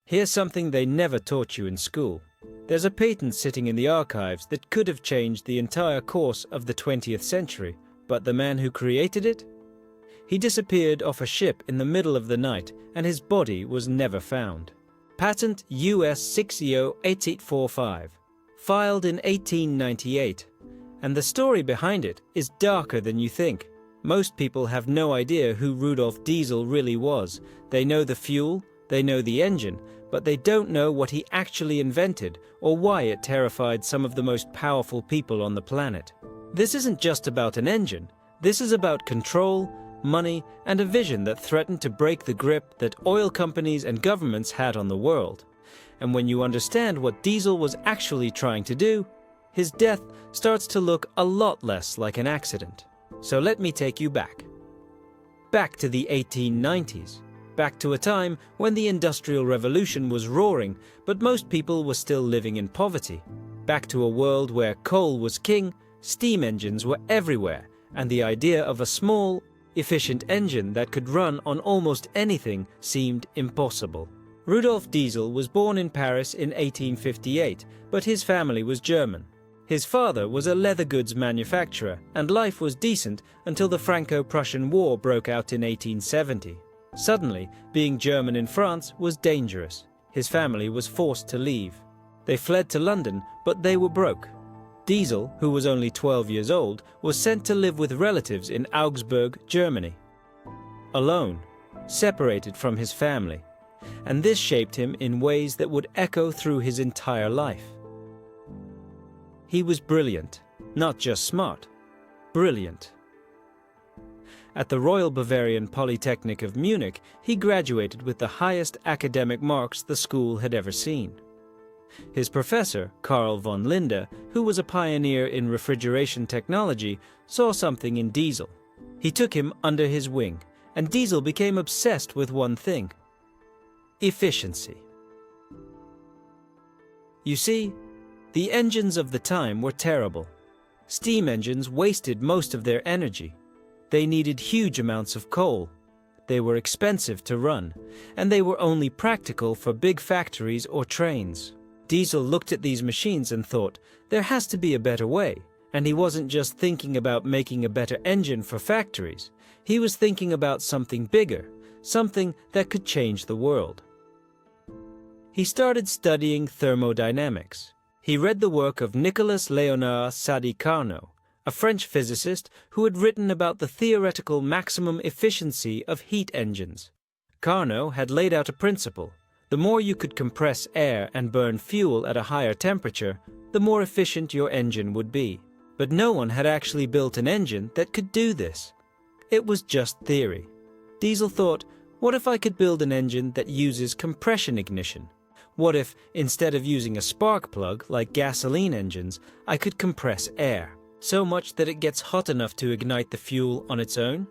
Here's something they never taught you in school. There's a patent sitting in the archives that could have changed the entire course of the 20th century, but the man who created it? He disappeared off a ship in the middle of the night, and his body was never found. Patent US 608845, filed in 1898. And the story behind it is darker than you think. Most people have no idea who Rudolf Diesel really was. They know the fuel, they know the engine, but they don't know what he actually invented or why it terrified some of the most powerful people on the planet. This isn't just about an engine. This is about control, money, and a vision that threatened to break the grip that oil companies and governments had on the world. And when you understand what Diesel was actually trying to do, his death starts to look a lot less like an accident. So let me take you back. Back to the 1890s. Back to a time when the Industrial Revolution was roaring, but most people were still living in poverty. Back to a world where coal was king, steam engines were everywhere, and the idea of a small, efficient engine that could run on almost anything seemed impossible. Rudolf Diesel was born in Paris in 1858, but his family was German. His father was a leather goods manufacturer, and life was decent until the Franco-Prussian War broke out in 1870. Suddenly, being German in France was dangerous. His family was forced to leave. They fled to London, but they were broke. Diesel, who was only 12 years old, was sent to live with relatives in Augsburg, Germany. Alone, separated from his family. And this shaped him in ways that would echo through his entire life. He was brilliant, not just smart, brilliant. At the Royal Bavarian Polytechnic of Munich, he graduated with the highest academic marks the school had ever seen. His professor, Carl von Linde, who was a pioneer in refrigeration technology, saw something in Diesel. He took him under his wing, and Diesel became obsessed with one thing: efficiency. You see, the engines of the time were terrible. Steam engines wasted most of their energy. They needed huge amounts of coal. They were expensive to run, and they were only practical for big factories or trains. Diesel looked at these machines and thought, there has to be a better way. And he wasn't just thinking about making a better engine for factories. He was thinking about something bigger, something that could change the world. He started studying thermodynamics. He read the work of Nicolas Léonard Sadi-Carnot, a French physicist who had written about the theoretical maximum efficiency of heat engines. Carnot had laid out a principle. The more you could compress air and burn fuel at a higher temperature, the more efficient your engine would be. But no one had actually built an engine that could do this. It was just theory. Diesel thought, what if I could build an engine that uses compression ignition? What if, instead of using a spark plug like gasoline engines, I could compress air, so much that it gets hot enough to ignite the fuel on its own?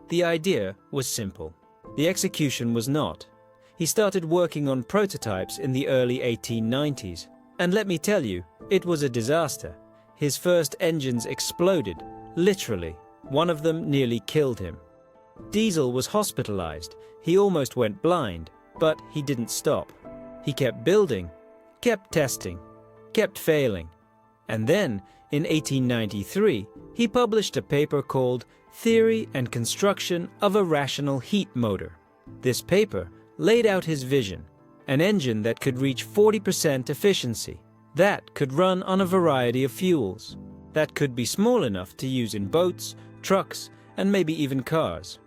The idea was simple. The execution was not. He started working on prototypes in the early 1890s. And let me tell you, it was a disaster. His first engines exploded, literally. One of them nearly killed him. Diesel was hospitalized. He almost went blind, but he didn't stop. He kept building, kept testing, kept failing. And then, in 1893, he published a paper called Theory and Construction of a Rational Heat Motor. This paper laid out his vision, an engine that could reach 40% efficiency, that could run on a variety of fuels, that could be small enough to use in boats, trucks, and maybe even cars.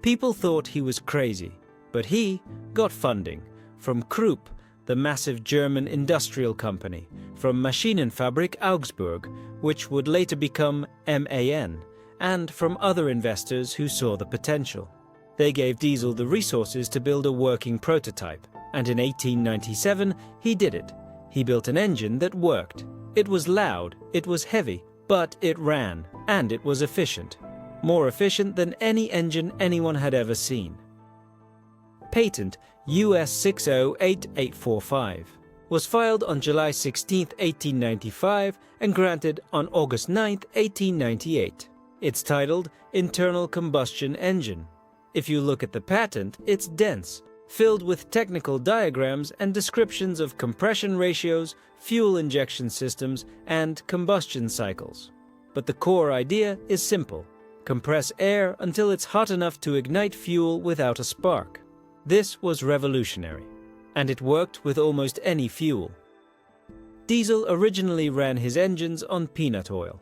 People thought he was crazy, but he got funding from Krupp, the massive German industrial company, from Maschinenfabrik Augsburg, which would later become MAN, and from other investors who saw the potential. They gave Diesel the resources to build a working prototype, and in 1897 he did it. He built an engine that worked. It was loud, it was heavy, but it ran, and it was efficient. More efficient than any engine anyone had ever seen. Patent US 608845 was filed on July 16, 1895 and granted on August 9, 1898. It's titled Internal Combustion Engine. If you look at the patent, it's dense, filled with technical diagrams and descriptions of compression ratios, fuel injection systems, and combustion cycles. But the core idea is simple: compress air until it's hot enough to ignite fuel without a spark. This was revolutionary, and it worked with almost any fuel. Diesel originally ran his engines on peanut oil.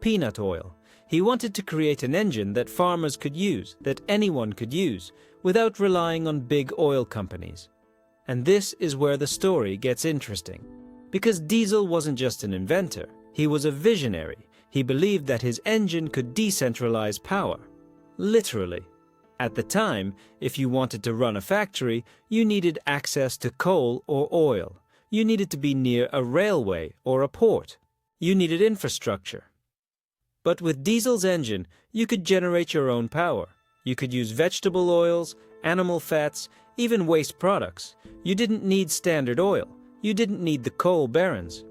Peanut oil. He wanted to create an engine that farmers could use, that anyone could use, without relying on big oil companies. And this is where the story gets interesting. Because Diesel wasn't just an inventor, he was a visionary. He believed that his engine could decentralize power. Literally. At the time, if you wanted to run a factory, you needed access to coal or oil. You needed to be near a railway or a port. You needed infrastructure. But with Diesel's engine, you could generate your own power. You could use vegetable oils, animal fats, even waste products. You didn't need Standard Oil. You didn't need the coal barons.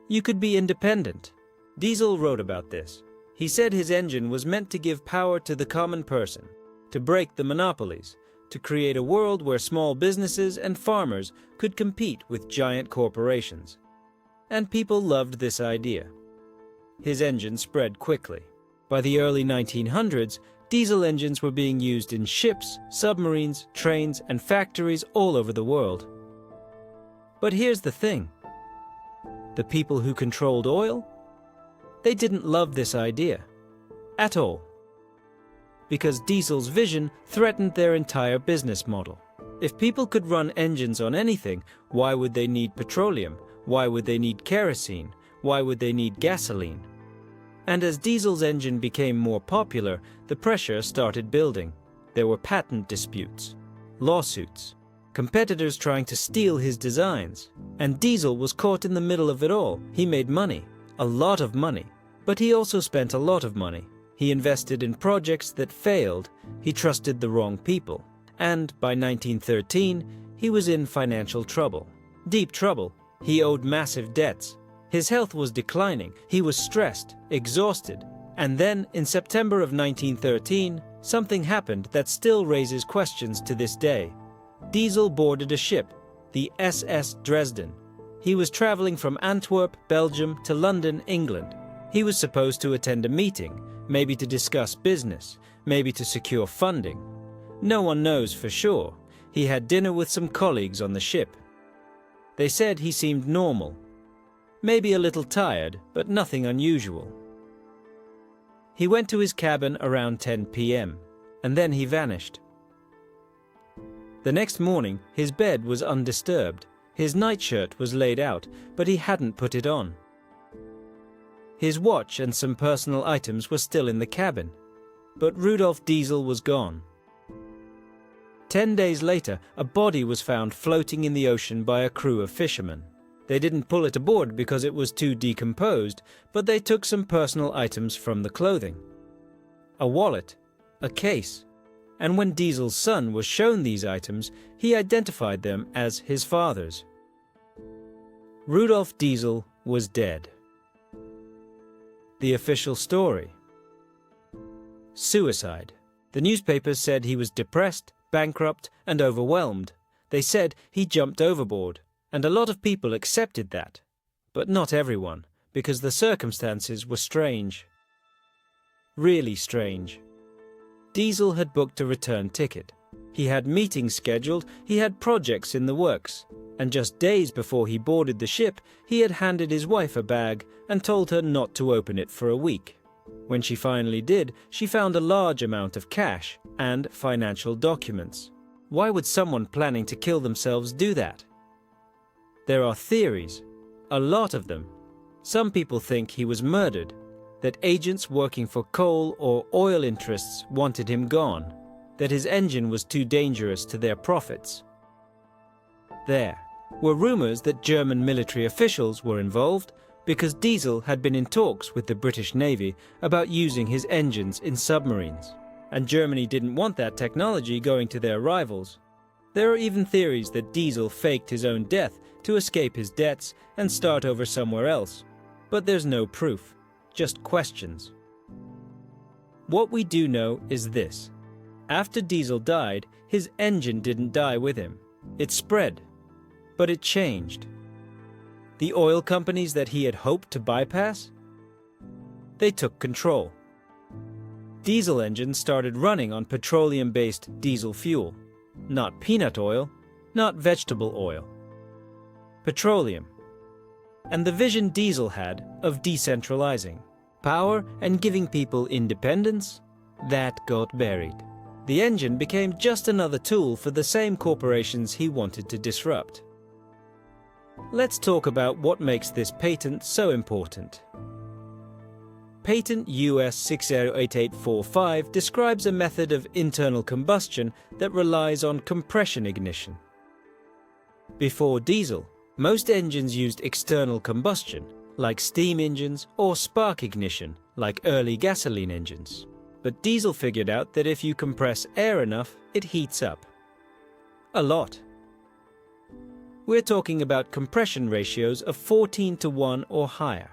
You could be independent. Diesel wrote about this. He said his engine was meant to give power to the common person, to break the monopolies, to create a world where small businesses and farmers could compete with giant corporations. And people loved this idea. His engine spread quickly. By the early 1900s, diesel engines were being used in ships, submarines, trains, and factories all over the world. But here's the thing. The people who controlled oil? They didn't love this idea. At all. Because Diesel's vision threatened their entire business model. If people could run engines on anything, why would they need petroleum? Why would they need kerosene? Why would they need gasoline? And as Diesel's engine became more popular, the pressure started building. There were patent disputes, lawsuits, competitors trying to steal his designs. And Diesel was caught in the middle of it all. He made money, a lot of money, but he also spent a lot of money. He invested in projects that failed, he trusted the wrong people, and by 1913, he was in financial trouble. Deep trouble. He owed massive debts. His health was declining, he was stressed, exhausted. And then, in September of 1913, something happened that still raises questions to this day. Diesel boarded a ship, the SS Dresden. He was traveling from Antwerp, Belgium, to London, England. He was supposed to attend a meeting, maybe to discuss business, maybe to secure funding. No one knows for sure. He had dinner with some colleagues on the ship. They said he seemed normal. Maybe a little tired, but nothing unusual. He went to his cabin around 10 p.m., and then he vanished. The next morning, his bed was undisturbed. His nightshirt was laid out, but he hadn't put it on. His watch and some personal items were still in the cabin, but Rudolf Diesel was gone. 10 days later, a body was found floating in the ocean by a crew of fishermen. They didn't pull it aboard because it was too decomposed, but they took some personal items from the clothing. A wallet, a case, and when Diesel's son was shown these items, he identified them as his father's. Rudolf Diesel was dead. The official story. Suicide. The newspapers said he was depressed, bankrupt, and overwhelmed. They said he jumped overboard, and a lot of people accepted that. But not everyone, because the circumstances were strange. Really strange. Diesel had booked a return ticket. He had meetings scheduled, he had projects in the works, and just days before he boarded the ship, he had handed his wife a bag and told her not to open it for a week. When she finally did, she found a large amount of cash and financial documents. Why would someone planning to kill themselves do that? There are theories, a lot of them. Some people think he was murdered, that agents working for coal or oil interests wanted him gone, that his engine was too dangerous to their profits. There were rumors that German military officials were involved because Diesel had been in talks with the British Navy about using his engines in submarines, and Germany didn't want that technology going to their rivals. There are even theories that Diesel faked his own death to escape his debts and start over somewhere else, but there's no proof, just questions. What we do know is this. After Diesel died, his engine didn't die with him. It spread, but it changed. The oil companies that he had hoped to bypass, they took control. Diesel engines started running on petroleum-based diesel fuel, not peanut oil, not vegetable oil. Petroleum. And the vision Diesel had of decentralizing power and giving people independence, that got buried. The engine became just another tool for the same corporations he wanted to disrupt. Let's talk about what makes this patent so important. Patent US 608845 describes a method of internal combustion that relies on compression ignition. Before diesel, most engines used external combustion, like steam engines, or spark ignition, like early gasoline engines. But diesel figured out that if you compress air enough, it heats up. A lot. We're talking about compression ratios of 14:1 or higher.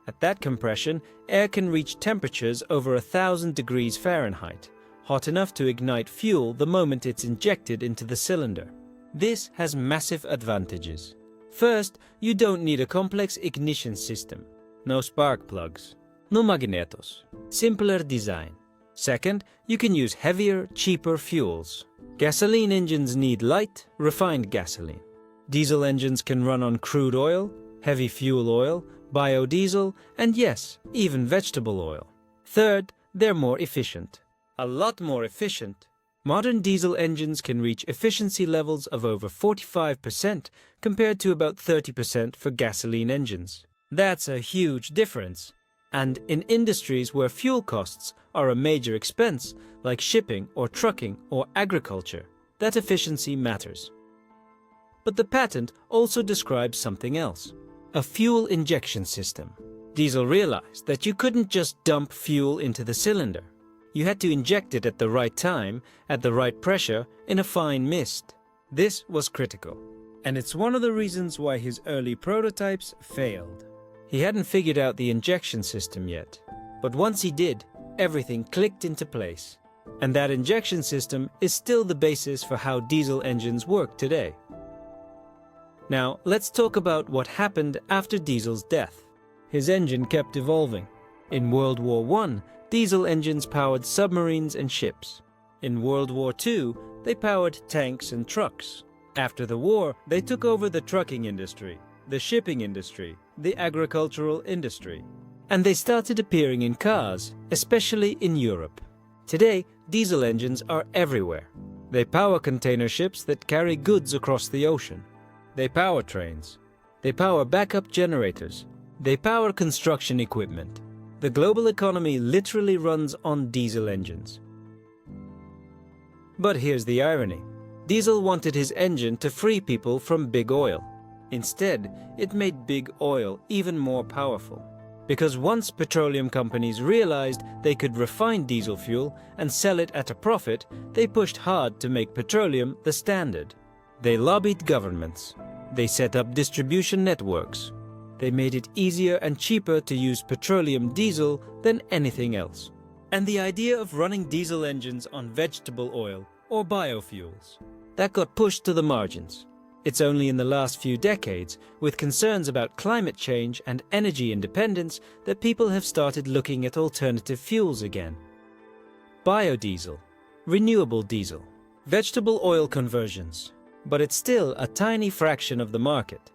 At that compression, air can reach temperatures over 1,000 degrees Fahrenheit, hot enough to ignite fuel the moment it's injected into the cylinder. This has massive advantages. First, you don't need a complex ignition system. No spark plugs. No magnetos. Simpler design. Second, you can use heavier, cheaper fuels. Gasoline engines need light, refined gasoline. Diesel engines can run on crude oil, heavy fuel oil, biodiesel, and yes, even vegetable oil. Third, they're more efficient. A lot more efficient. Modern diesel engines can reach efficiency levels of over 45% compared to about 30% for gasoline engines. That's a huge difference. And in industries where fuel costs are a major expense, like shipping or trucking or agriculture, that efficiency matters. But the patent also describes something else. A fuel injection system. Diesel realized that you couldn't just dump fuel into the cylinder. You had to inject it at the right time, at the right pressure, in a fine mist. This was critical. And it's one of the reasons why his early prototypes failed. He hadn't figured out the injection system yet. But once he did, everything clicked into place. And that injection system is still the basis for how diesel engines work today. Now, let's talk about what happened after Diesel's death. His engine kept evolving. In World War I, diesel engines powered submarines and ships. In World War II, they powered tanks and trucks. After the war, they took over the trucking industry, the shipping industry, the agricultural industry. And they started appearing in cars, especially in Europe. Today, diesel engines are everywhere. They power container ships that carry goods across the ocean. They power trains. They power backup generators. They power construction equipment. The global economy literally runs on diesel engines. But here's the irony. Diesel wanted his engine to free people from big oil. Instead, it made big oil even more powerful. Because once petroleum companies realized they could refine diesel fuel and sell it at a profit, they pushed hard to make petroleum the standard. They lobbied governments. They set up distribution networks. They made it easier and cheaper to use petroleum diesel than anything else. And the idea of running diesel engines on vegetable oil or biofuels, that got pushed to the margins. It's only in the last few decades, with concerns about climate change and energy independence, that people have started looking at alternative fuels again. Biodiesel, renewable diesel, vegetable oil conversions. But it's still a tiny fraction of the market.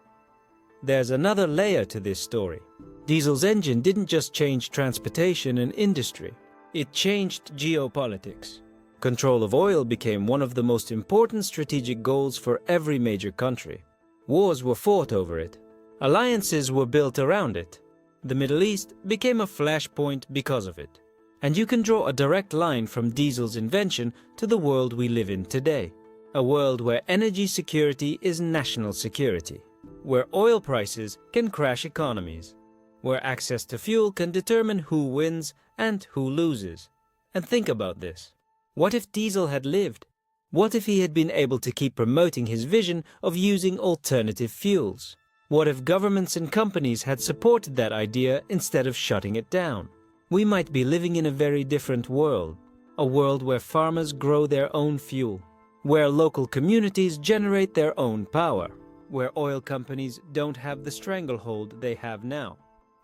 There's another layer to this story. Diesel's engine didn't just change transportation and industry. It changed geopolitics. Control of oil became one of the most important strategic goals for every major country. Wars were fought over it. Alliances were built around it. The Middle East became a flashpoint because of it. And you can draw a direct line from Diesel's invention to the world we live in today. A world where energy security is national security, where oil prices can crash economies, where access to fuel can determine who wins and who loses. And think about this. What if Diesel had lived? What if he had been able to keep promoting his vision of using alternative fuels? What if governments and companies had supported that idea instead of shutting it down? We might be living in a very different world. a world where farmers grow their own fuel, where local communities generate their own power, where oil companies don't have the stranglehold they have now.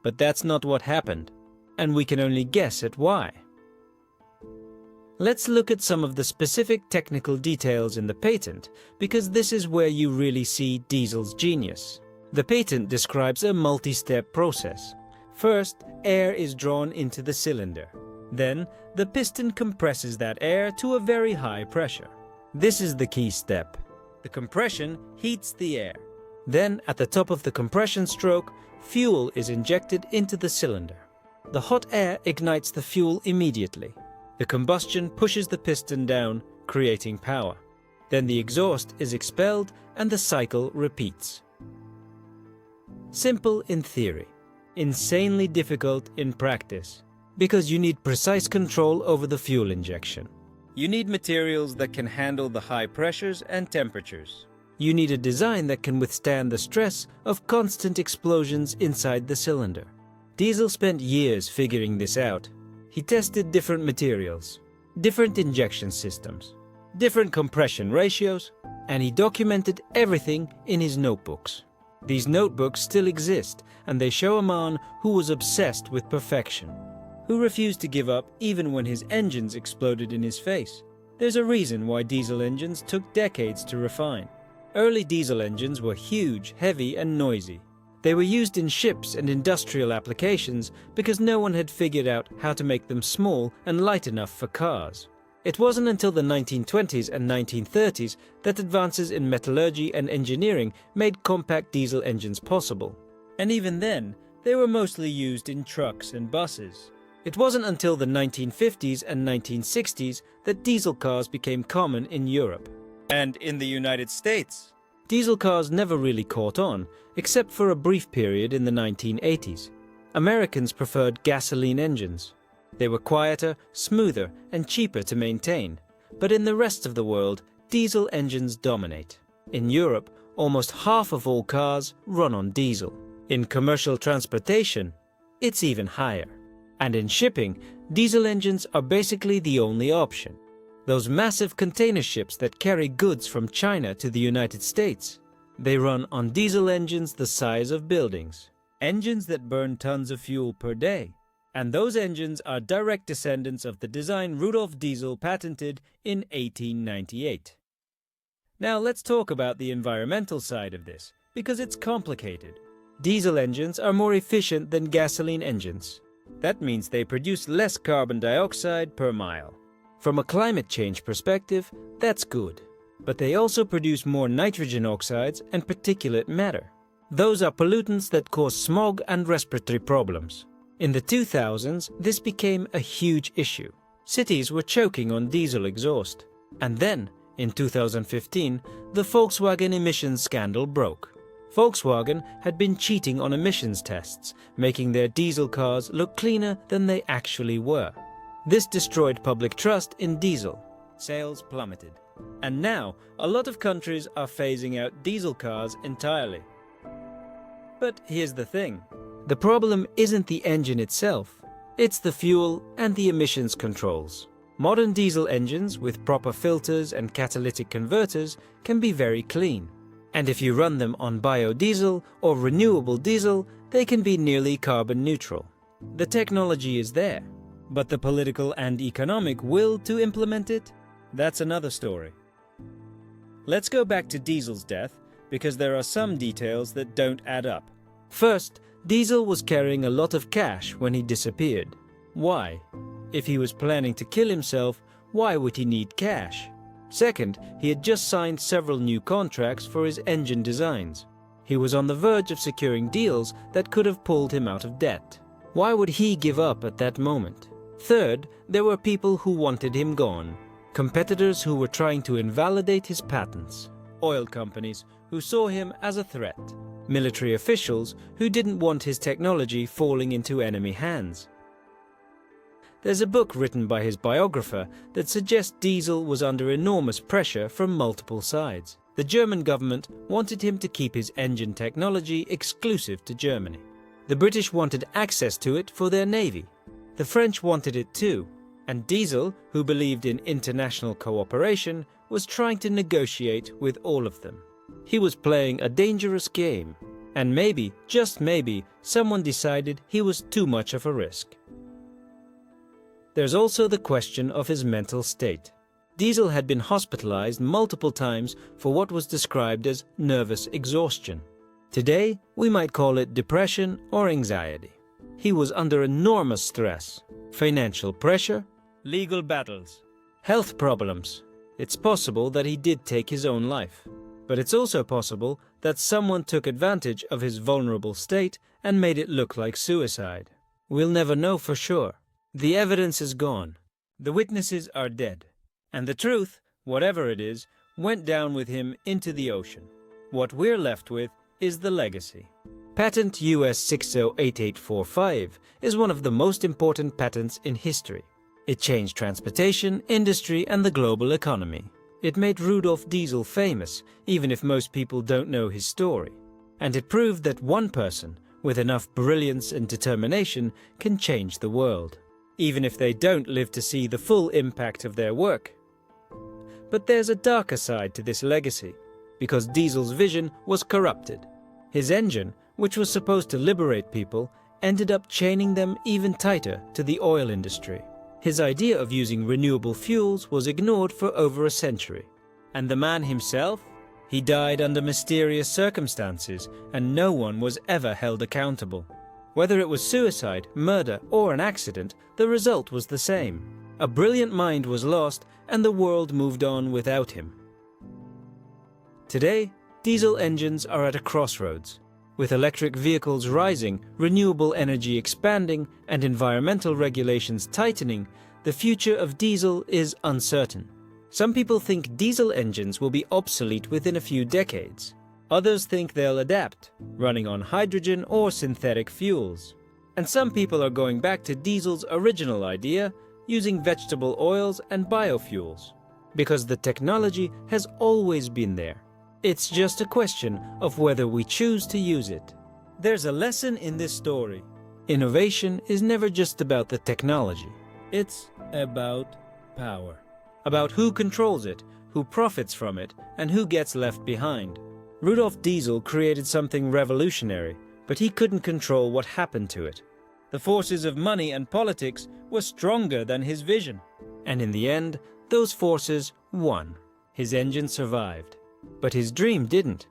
But that's not what happened, and we can only guess at why. Let's look at some of the specific technical details in the patent, because this is where you really see Diesel's genius. The patent describes a multi-step process. First, air is drawn into the cylinder. Then, the piston compresses that air to a very high pressure. This is the key step. The compression heats the air. Then, at the top of the compression stroke, fuel is injected into the cylinder. The hot air ignites the fuel immediately. The combustion pushes the piston down, creating power. Then the exhaust is expelled and the cycle repeats. Simple in theory, insanely difficult in practice, because you need precise control over the fuel injection. You need materials that can handle the high pressures and temperatures. You need a design that can withstand the stress of constant explosions inside the cylinder. Diesel spent years figuring this out. He tested different materials, different injection systems, different compression ratios, and he documented everything in his notebooks. These notebooks still exist, and they show a man who was obsessed with perfection, who refused to give up even when his engines exploded in his face. There's a reason why diesel engines took decades to refine. Early diesel engines were huge, heavy, and noisy. They were used in ships and industrial applications because no one had figured out how to make them small and light enough for cars. It wasn't until the 1920s and 1930s that advances in metallurgy and engineering made compact diesel engines possible. And even then, they were mostly used in trucks and buses. It wasn't until the 1950s and 1960s that diesel cars became common in Europe. And in the United States. Diesel cars never really caught on, except for a brief period in the 1980s. Americans preferred gasoline engines. They were quieter, smoother, and cheaper to maintain. But in the rest of the world, diesel engines dominate. In Europe, almost half of all cars run on diesel. In commercial transportation, it's even higher. And in shipping, diesel engines are basically the only option. Those massive container ships that carry goods from China to the United States, they run on diesel engines the size of buildings. Engines that burn tons of fuel per day. And those engines are direct descendants of the design Rudolf Diesel patented in 1898. Now let's talk about the environmental side of this, because it's complicated. Diesel engines are more efficient than gasoline engines. That means they produce less carbon dioxide per mile. From a climate change perspective, that's good. But they also produce more nitrogen oxides and particulate matter. Those are pollutants that cause smog and respiratory problems. In the 2000s, this became a huge issue. Cities were choking on diesel exhaust. And then, in 2015, the Volkswagen emissions scandal broke. Volkswagen had been cheating on emissions tests, making their diesel cars look cleaner than they actually were. This destroyed public trust in diesel. Sales plummeted. And now, a lot of countries are phasing out diesel cars entirely. But here's the thing. The problem isn't the engine itself. It's the fuel and the emissions controls. Modern diesel engines with proper filters and catalytic converters can be very clean. And if you run them on biodiesel or renewable diesel, they can be nearly carbon neutral. The technology is there. But the political and economic will to implement it? That's another story. Let's go back to Diesel's death, because there are some details that don't add up. First, Diesel was carrying a lot of cash when he disappeared. Why? If he was planning to kill himself, why would he need cash? Second, he had just signed several new contracts for his engine designs. He was on the verge of securing deals that could have pulled him out of debt. Why would he give up at that moment? Third, there were people who wanted him gone. Competitors who were trying to invalidate his patents. Oil companies who saw him as a threat. Military officials who didn't want his technology falling into enemy hands. There's a book written by his biographer that suggests Diesel was under enormous pressure from multiple sides. The German government wanted him to keep his engine technology exclusive to Germany. The British wanted access to it for their navy. The French wanted it too. And Diesel, who believed in international cooperation, was trying to negotiate with all of them. He was playing a dangerous game, and maybe, just maybe, someone decided he was too much of a risk. There's also the question of his mental state. Diesel had been hospitalized multiple times for what was described as nervous exhaustion. Today, we might call it depression or anxiety. He was under enormous stress, financial pressure, legal battles, health problems. It's possible that he did take his own life. But it's also possible that someone took advantage of his vulnerable state and made it look like suicide. We'll never know for sure. The evidence is gone. The witnesses are dead. And the truth, whatever it is, went down with him into the ocean. What we're left with is the legacy. Patent US 608845 is one of the most important patents in history. It changed transportation, industry, and the global economy. It made Rudolf Diesel famous, even if most people don't know his story. And it proved that one person, with enough brilliance and determination, can change the world, even if they don't live to see the full impact of their work. But there's a darker side to this legacy, because Diesel's vision was corrupted. His engine, which was supposed to liberate people, ended up chaining them even tighter to the oil industry. His idea of using renewable fuels was ignored for over a century. And the man himself? He died under mysterious circumstances, and no one was ever held accountable. Whether it was suicide, murder, or an accident, the result was the same. A brilliant mind was lost, and the world moved on without him. Today, diesel engines are at a crossroads. With electric vehicles rising, renewable energy expanding, and environmental regulations tightening, the future of diesel is uncertain. Some people think diesel engines will be obsolete within a few decades. Others think they'll adapt, running on hydrogen or synthetic fuels. And some people are going back to diesel's original idea, using vegetable oils and biofuels, because the technology has always been there. It's just a question of whether we choose to use it. There's a lesson in this story. Innovation is never just about the technology. It's about power. About who controls it, who profits from it, and who gets left behind. Rudolf Diesel created something revolutionary, but he couldn't control what happened to it. The forces of money and politics were stronger than his vision. And in the end, those forces won. His engine survived. But his dream didn't.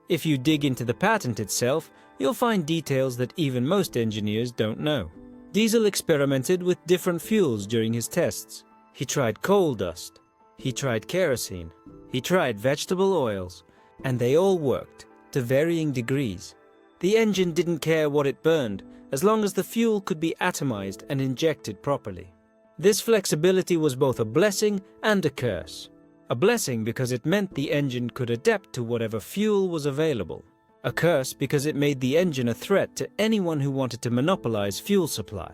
If you dig into the patent itself, you'll find details that even most engineers don't know. Diesel experimented with different fuels during his tests. He tried coal dust. He tried kerosene. He tried vegetable oils. And they all worked, to varying degrees. The engine didn't care what it burned, as long as the fuel could be atomized and injected properly. This flexibility was both a blessing and a curse. A blessing because it meant the engine could adapt to whatever fuel was available. A curse because it made the engine a threat to anyone who wanted to monopolize fuel supply.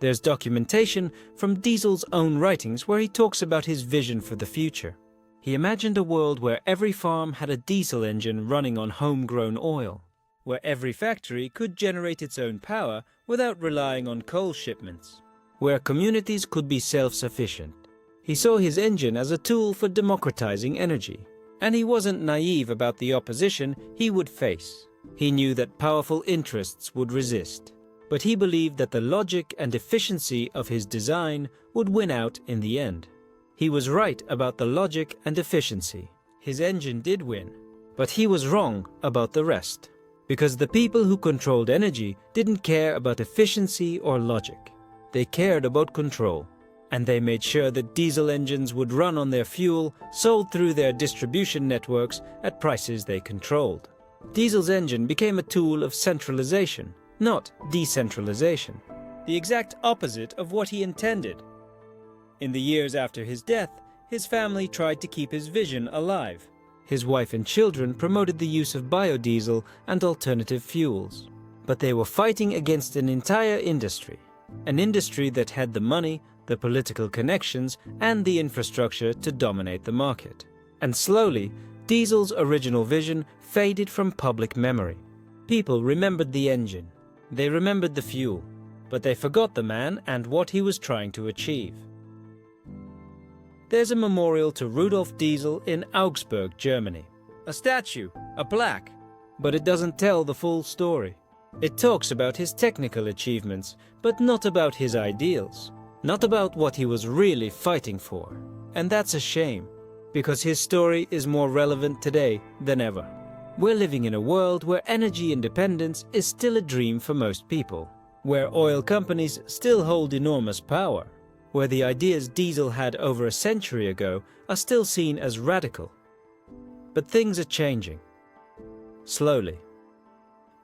There's documentation from Diesel's own writings where he talks about his vision for the future. He imagined a world where every farm had a diesel engine running on homegrown oil, where every factory could generate its own power without relying on coal shipments, where communities could be self-sufficient. He saw his engine as a tool for democratizing energy, and he wasn't naive about the opposition he would face. He knew that powerful interests would resist, but he believed that the logic and efficiency of his design would win out in the end. He was right about the logic and efficiency. His engine did win, but he was wrong about the rest, because the people who controlled energy didn't care about efficiency or logic. They cared about control. And they made sure that diesel engines would run on their fuel sold through their distribution networks at prices they controlled. Diesel's engine became a tool of centralization, not decentralization, the exact opposite of what he intended. In the years after his death, his family tried to keep his vision alive. His wife and children promoted the use of biodiesel and alternative fuels. But they were fighting against an entire industry, an industry that had the money, the political connections, and the infrastructure to dominate the market. And slowly, Diesel's original vision faded from public memory. People remembered the engine. They remembered the fuel. but they forgot the man and what he was trying to achieve. There's a memorial to Rudolf Diesel in Augsburg, Germany. A statue, a plaque, but it doesn't tell the full story. It talks about his technical achievements, but not about his ideals, not about what he was really fighting for. And that's a shame, because his story is more relevant today than ever. We're living in a world where energy independence is still a dream for most people, where oil companies still hold enormous power, where the ideas Diesel had over a century ago are still seen as radical. But things are changing. Slowly.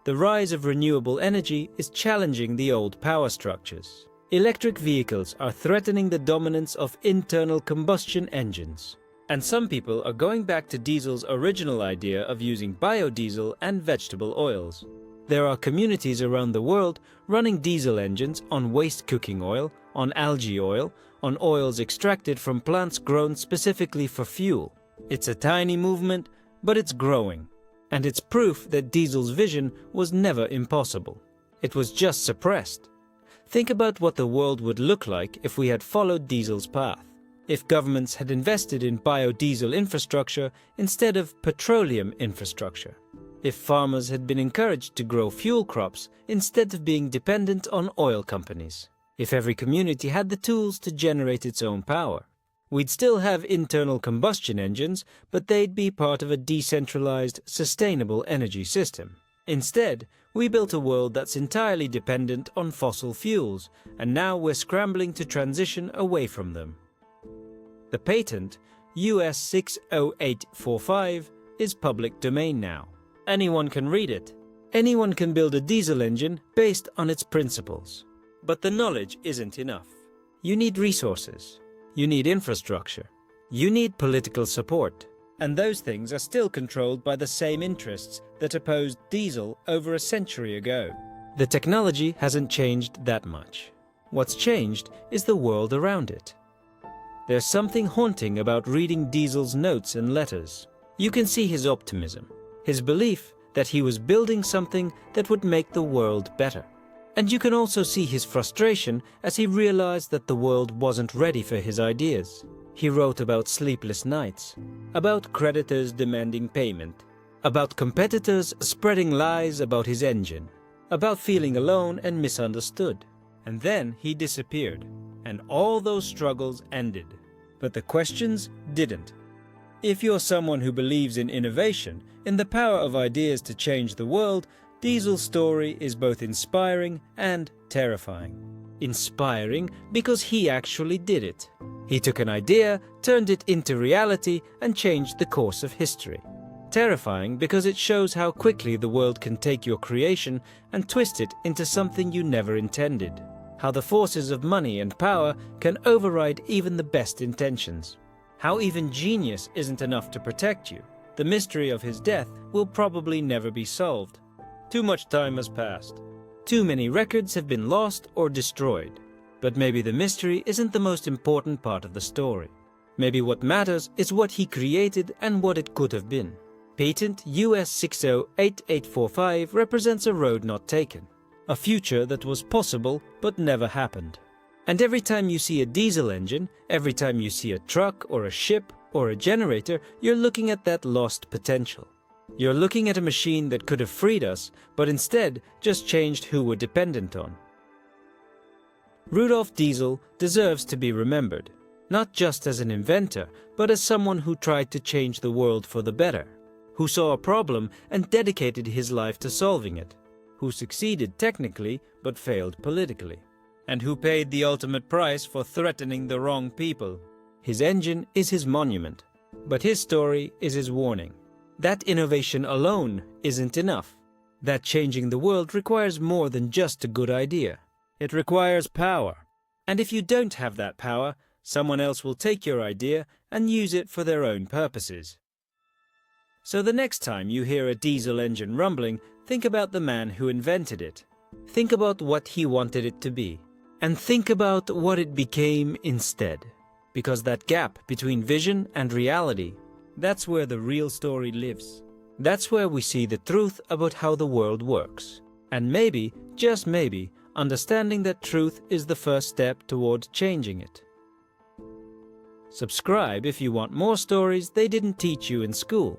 The rise of renewable energy is challenging the old power structures. Electric vehicles are threatening the dominance of internal combustion engines. And some people are going back to Diesel's original idea of using biodiesel and vegetable oils. There are communities around the world running diesel engines on waste cooking oil, on algae oil, on oils extracted from plants grown specifically for fuel. It's a tiny movement, but it's growing. And it's proof that Diesel's vision was never impossible. It was just suppressed. Think about what the world would look like if we had followed Diesel's path. If governments had invested in biodiesel infrastructure instead of petroleum infrastructure. If farmers had been encouraged to grow fuel crops instead of being dependent on oil companies. If every community had the tools to generate its own power. We'd still have internal combustion engines, but they'd be part of a decentralized, sustainable energy system. Instead, we built a world that's entirely dependent on fossil fuels, and now we're scrambling to transition away from them. The patent, US 60845, is public domain now. Anyone can read it. Anyone can build a diesel engine based on its principles. But the knowledge isn't enough. You need resources. You need infrastructure. You need political support. And those things are still controlled by the same interests that opposed diesel over a century ago. The technology hasn't changed that much. What's changed is the world around it. There's something haunting about reading Diesel's notes and letters. You can see his optimism, his belief that he was building something that would make the world better. And you can also see his frustration as he realized that the world wasn't ready for his ideas. He wrote about sleepless nights, about creditors demanding payment, about competitors spreading lies about his engine, about feeling alone and misunderstood. And then he disappeared, and all those struggles ended. But the questions didn't. If you're someone who believes in innovation, in the power of ideas to change the world, Diesel's story is both inspiring and terrifying. Inspiring because he actually did it. He took an idea, turned it into reality, and changed the course of history. Terrifying because it shows how quickly the world can take your creation and twist it into something you never intended. How the forces of money and power can override even the best intentions. How even genius isn't enough to protect you. The mystery of his death will probably never be solved. Too much time has passed. Too many records have been lost or destroyed. But maybe the mystery isn't the most important part of the story. Maybe what matters is what he created and what it could have been. Patent US 608845 represents a road not taken. A future that was possible but never happened. And every time you see a diesel engine, every time you see a truck or a ship or a generator, you're looking at that lost potential. You're looking at a machine that could have freed us, but instead just changed who we're dependent on. Rudolf Diesel deserves to be remembered, not just as an inventor, but as someone who tried to change the world for the better, who saw a problem and dedicated his life to solving it, who succeeded technically but failed politically, and who paid the ultimate price for threatening the wrong people. His engine is his monument, but his story is his warning. That innovation alone isn't enough. That changing the world requires more than just a good idea. It requires power. And if you don't have that power, someone else will take your idea and use it for their own purposes. So the next time you hear a diesel engine rumbling, think about the man who invented it. Think about what he wanted it to be. And think about what it became instead. Because that gap between vision and reality, that's where the real story lives. That's where we see the truth about how the world works. And maybe, just maybe, understanding that truth is the first step toward changing it. Subscribe if you want more stories they didn't teach you in school.